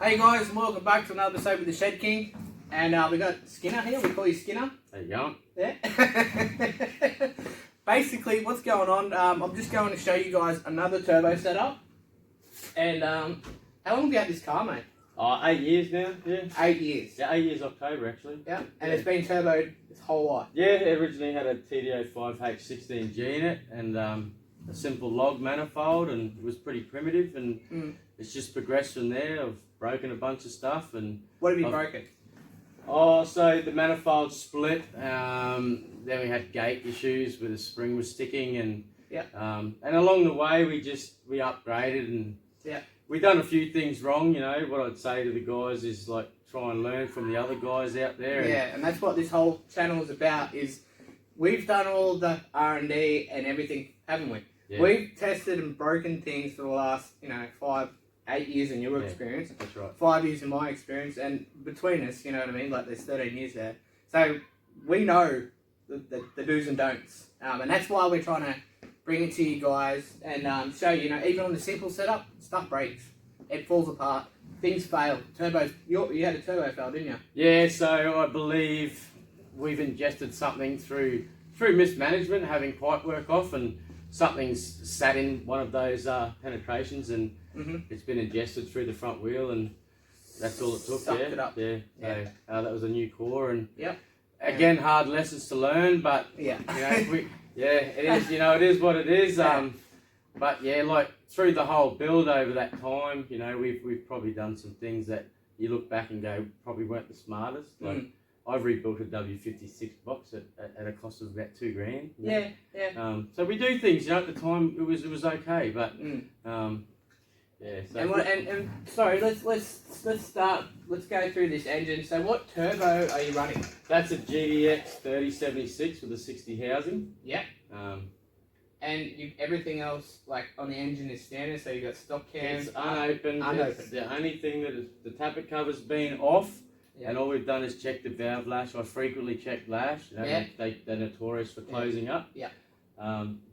Hey guys, and welcome back to another episode with the Shed King. And we got Skinner here, we call you Skinner. How you going? Yeah. Basically, what's going on, I'm just going to show you guys another turbo setup. And how long have you had this car, mate? 8 years now, yeah. 8 years. Yeah, 8 years October actually. Yeah, and it's been turboed its whole life. Yeah, it originally had a TDO5H16G in it and a simple log manifold, and it was pretty primitive, and it's just progressed from there. I've broken a bunch of stuff. And what have you broken? Oh, so the manifold split, then we had gate issues where the spring was sticking, and and along the way we upgraded, and we done a few things wrong. You know, what I'd say to the guys is like, try and learn from the other guys out there. Yeah, and that's what this whole channel is about, is we've done all the R&D and everything, haven't we? Yeah. We've tested and broken things for the last, 5, 8 years in your experience. That's right. 5 years in my experience, and between us, you know what I mean? Like, there's 13 years there. So we know the do's and don'ts, and that's why we're trying to bring it to you guys and show you, even on the simple setup, stuff breaks, it falls apart, things fail, turbos. You had a turbo fail, didn't you? Yeah. So I believe we've ingested something through mismanagement, having pipe work off, and something's sat in one of those penetrations, and it's been ingested through the front wheel, and that's all it took. Sucked it up. Yeah. So that was a new core, and again, hard lessons to learn, but it is. It is what it is. But yeah, like through the whole build over that time, we've probably done some things that you look back and go probably weren't the smartest. Like I've rebuilt a W56 box at a cost of about $2,000. Yeah. So we do things. At the time it was okay, but So and sorry, let's start. Let's go through this engine. So what turbo are you running? That's a gtx3076 with a 60 housing. Yeah. And everything else, like on the engine, is standard. So you got stock cams. It's unopened. It's the only thing that is, the tappet cover's been off. And all we've done is check the valve lash. I frequently check lash. They're notorious for closing up. Yeah.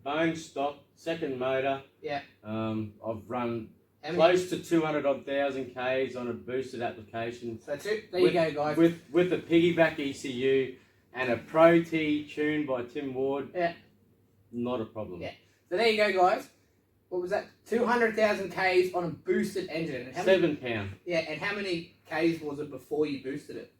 Bone stock, second motor. Yeah. I've run close to 200,000 Ks on a boosted application. So that's it. There you go, guys. With a piggyback ECU and a Pro T tuned by Tim Ward. Yeah. Not a problem. Yeah. So there you go, guys. What was that? 200,000 Ks on a boosted engine. And £7 pound. Yeah, and how many Ks was it before you boosted it?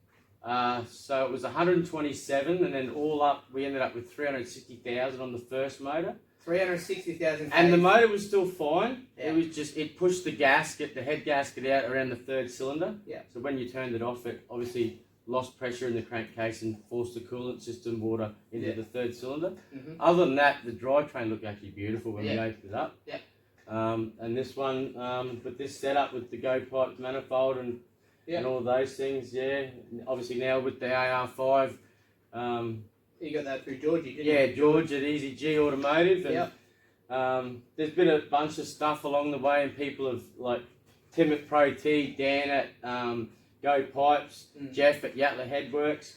So it was 127, and then all up, we ended up with 360,000 on the first motor. 360,000 Ks. And the motor was still fine. Yeah. It was just, it pushed the head gasket out around the third cylinder. Yeah. So when you turned it off, it obviously lost pressure in the crankcase and forced the coolant system water into the third cylinder. Other than that, the drivetrain looked actually beautiful when we opened it up. Yeah. And this one, with this setup with the go pipe manifold and all those things, obviously now with the AR5. You got that through Georgie, didn't you? Yeah, George at Easy G Automotive. And there's been a bunch of stuff along the way, and people have, like Tim at Pro T, Dan at Go Pipes, Jeff at Yatla Headworks,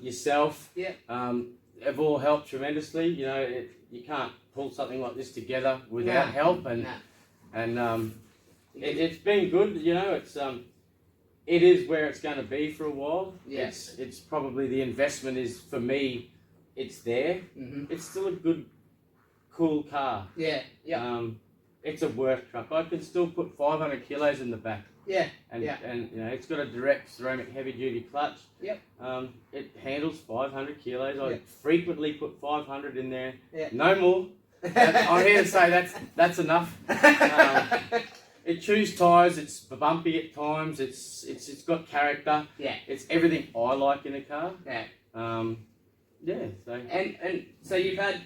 yourself, have all helped tremendously. You can't pull something like this together without help, and it's been good. It is where it's going to be for a while. Yes, it's probably the investment is for me. It's there. It's still a good, cool car. It's a work truck. I can still put 500 kilos in the back. And it's got a direct ceramic heavy duty clutch. It handles 500 kilos. I frequently put 500 in there. No more. I'm here to say that's enough. It chews tyres. It's bumpy at times. It's got character. It's everything I like in a car. So you've had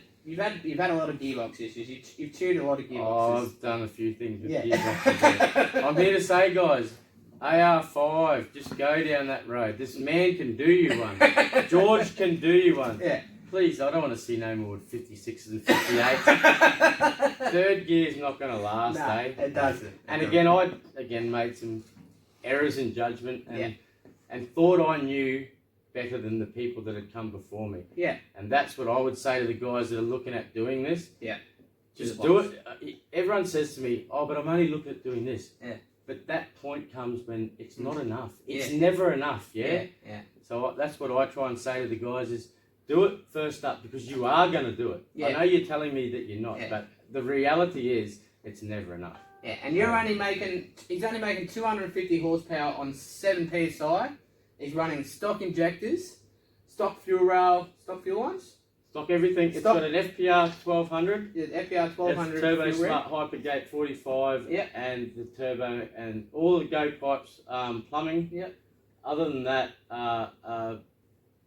a lot of gearbox issues. You've tuned a lot of gearboxes. Oh, I've done a few things with gearboxes. I'm here to say, guys, AR5, just go down that road. This man can do you one. George can do you one. Please, I don't want to see no more 56s and 58s. Third gear's not going to last, It doesn't. And again, I made some errors in judgment and thought I knew better than the people that had come before me. And that's what I would say to the guys that are looking at doing this. Just do it. Everyone says to me, oh, but I'm only looking at doing this. But that point comes when it's not enough. It's never enough, yeah? So that's what I try and say to the guys is, do it first up, because you are going to do it. I know you're telling me that you're not, but the reality is it's never enough. Yeah, and he's only making 250 horsepower on 7 PSI. He's running stock injectors, stock fuel rail, stock fuel lines. Stock everything. It's got an FPR 1200. Yeah, FPR 1200. Turbo Smart Hypergate 45. Yep. And the turbo and all the go pipes, plumbing. Yep. Other than that, a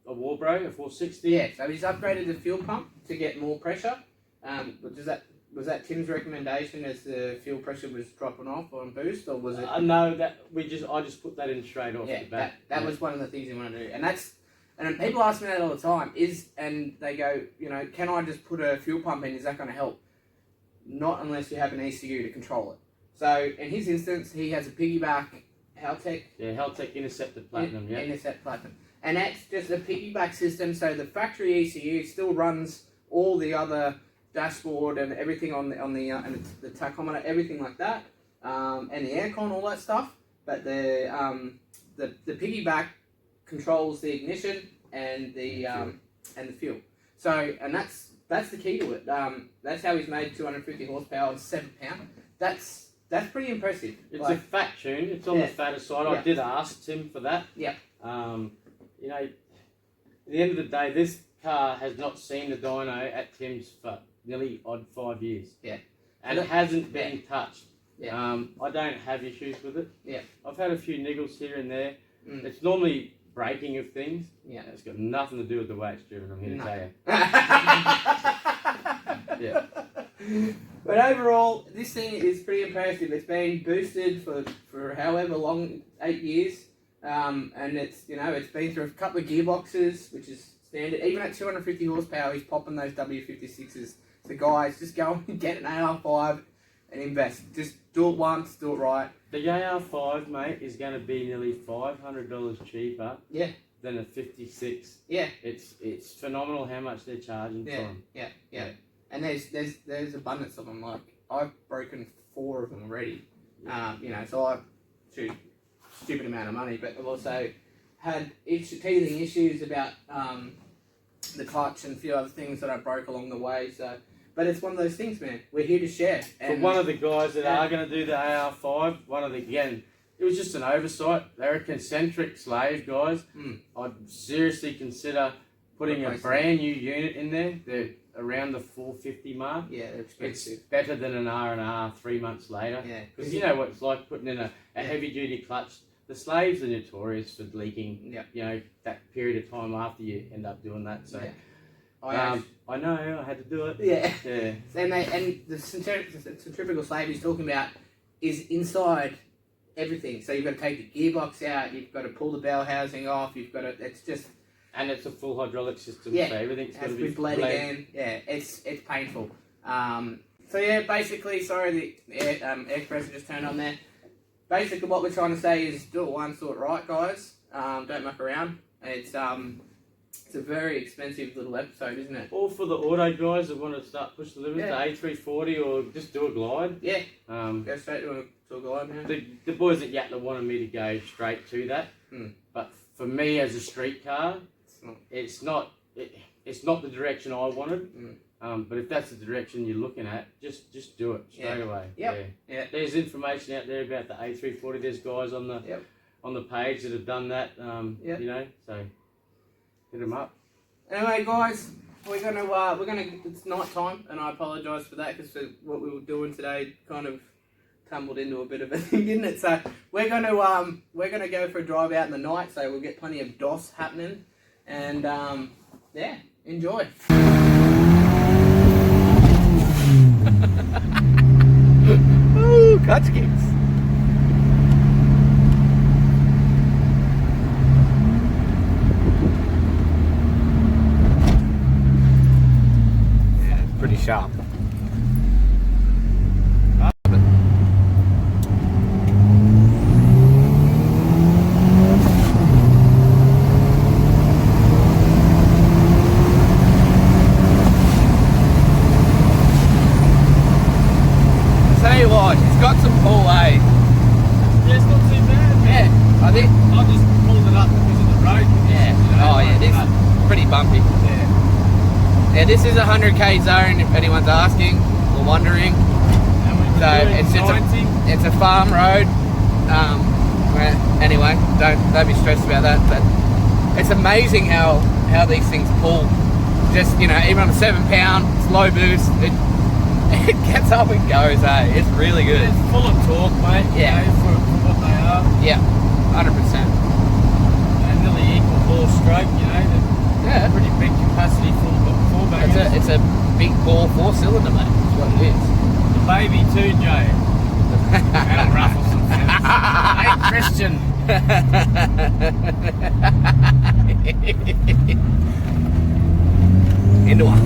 Warbro, a 460. Yeah, so he's upgraded the fuel pump to get more pressure. Was that Tim's recommendation as the fuel pressure was dropping off on boost, or was it? No, I just put that in straight off the bat. That was one of the things you want to do, and people ask me that all the time. And they go, can I just put a fuel pump in? Is that going to help? Not unless you have an ECU to control it. So in his instance, he has a piggyback Haltech. Yeah, Haltech Interceptor Platinum. Yeah. Intercept Platinum, and that's just a piggyback system. So the factory ECU still runs all the other dashboard and everything on the tachometer, everything like that, and the aircon, all that stuff. But the piggyback controls the ignition and the fuel. So that's the key to it. That's how he's made 250 horsepower and 7 pound. That's pretty impressive. It's a fat tune. It's on the fatter side. I did ask Tim for that. Yeah. At the end of the day, this car has not seen the dyno at Tim's for nearly 5 years. Yeah. And it hasn't been touched. Yeah. I don't have issues with it. Yeah. I've had a few niggles here and there. It's normally breaking of things. Yeah. It's got nothing to do with the way it's driven, I'm here to tell you. Yeah. But overall, this thing is pretty impressive. It's been boosted for however long, 8 years. And it's been through a couple of gearboxes, which is standard. Even at 250 horsepower, he's popping those W56s. So guys, just go and get an AR5 and invest. Just do it once, do it right. The AR5, mate, is going to be nearly $500 cheaper than a 56. Yeah. It's phenomenal how much they're charging for them. Yeah. And there's abundance of them. Like, I've broken 4 of them already. So I've stupid amount of money, but I've also had teething issues about the clutch and a few other things that I broke along the way. So, but it's one of those things, man. We're here to share. For one of the guys that are going to do the AR5, it was just an oversight. They're a concentric slave, guys. I'd seriously consider putting a brand new unit in there. They're around the 450 mark. Yeah, they're expensive. It's better than an R&R 3 months later. Yeah. Because you know what it's like putting in a heavy duty clutch. The slaves are notorious for leaking, that period of time after you end up doing that. So, I know, I had to do it. Yeah. And the centrifugal slave he's talking about is inside everything. So you've got to take the gearbox out, you've got to pull the bell housing off, and it's a full hydraulic system, so everything's got to be bled again. Yeah, it's painful. Basically, sorry, the air compressor just turned on there. Basically, what we're trying to say is do it once, do it right, guys. Don't muck around. It's a very expensive little episode, isn't it? Or for the auto guys that want to start push the limits to A340 or just do a glide. Yeah. Go straight to a glide now. The boys at Yatla wanted me to go straight to that, but for me as a street car, it's not the direction I wanted. But if that's the direction you're looking at, just do it straight away. Yeah. There's information out there about the A340. There's guys on the page that have done that. So hit them up. Anyway, guys, we're gonna. It's night time, and I apologise for that because what we were doing today kind of tumbled into a bit of a thing, didn't it? So we're gonna go for a drive out in the night. So we'll get plenty of DOS happening, and enjoy. Ooh, clutch kicks. Yeah, it's pretty sharp. Tell you what, it's got some pull, eh? I think. I just pulled it up because of the road. Yeah. You know, Oh yeah, this is pretty bumpy. Yeah. Yeah, this is a 100k zone if anyone's asking or wondering. And we So it's a farm road. Anyway, don't be stressed about that. But it's amazing how these things pull. Just, you know, even on a 7 pound, it's low boost, it gets up and goes, eh? It's really good. It's full of torque, mate. Yeah. You know, for what they are. Yeah, 100%. And nearly equal ball stroke, you know. Yeah. Pretty big capacity four bangers. It's a big ball 4-cylinder, mate. That's what it is. The baby too, Jay. That'll ruffle some feathers. Hey, Christian. Into one.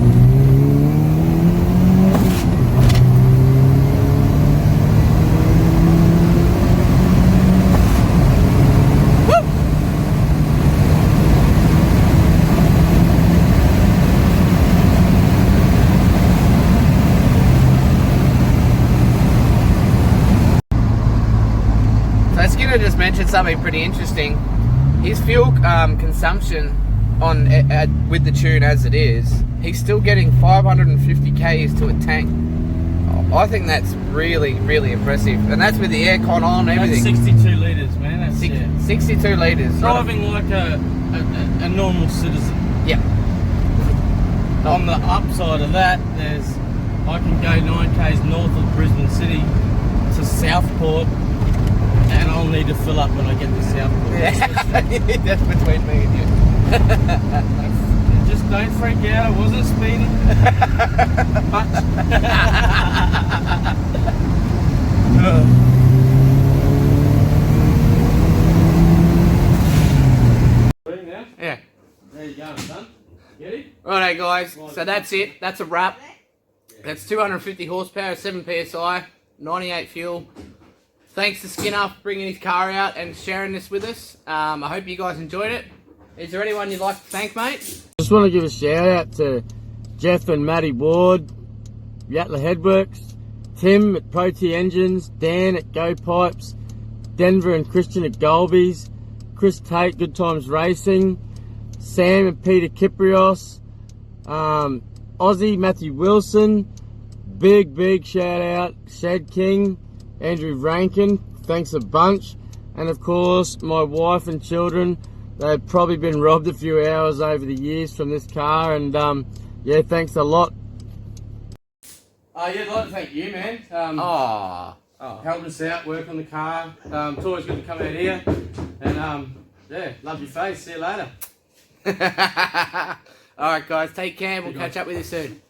So Skinner just mentioned something pretty interesting. His fuel consumption on with the tune as it is, he's still getting 550 k's to a tank. I think that's really, really impressive, and that's with the aircon on and everything. That's 62 litres, man. That's 62 litres. Driving like a normal citizen. Yeah. On the upside of that, I can go 9 k's north of Brisbane City to Southport, and I'll need to fill up when I get to Southport. Yeah. That's between me and you. Just don't freak out, I wasn't speeding. Much. Yeah. There you go, son. Get it? Righto, guys. So that's it. That's a wrap. That's 250 horsepower, 7 psi, 98 fuel. Thanks to Skinner for bringing his car out and sharing this with us. I hope you guys enjoyed it. Is there anyone you'd like to thank, mate? Just want to give a shout out to Jeff and Matty Ward, Yatla Headworks, Tim at Pro T Engines, Dan at Go Pipes, Denver and Christian at Golby's, Chris Tate, Good Times Racing, Sam and Peter Kiprios, Aussie Matthew Wilson, big shout out Shed King, Andrew Rankin, thanks a bunch, and of course my wife and children. They've probably been robbed a few hours over the years from this car, and yeah, thanks a lot. Yeah, I'd like to thank you, man. Helping us out, work on the car. It's always good to come out here, and yeah, love your face. See you later. Alright guys, take care. We'll catch up with you soon.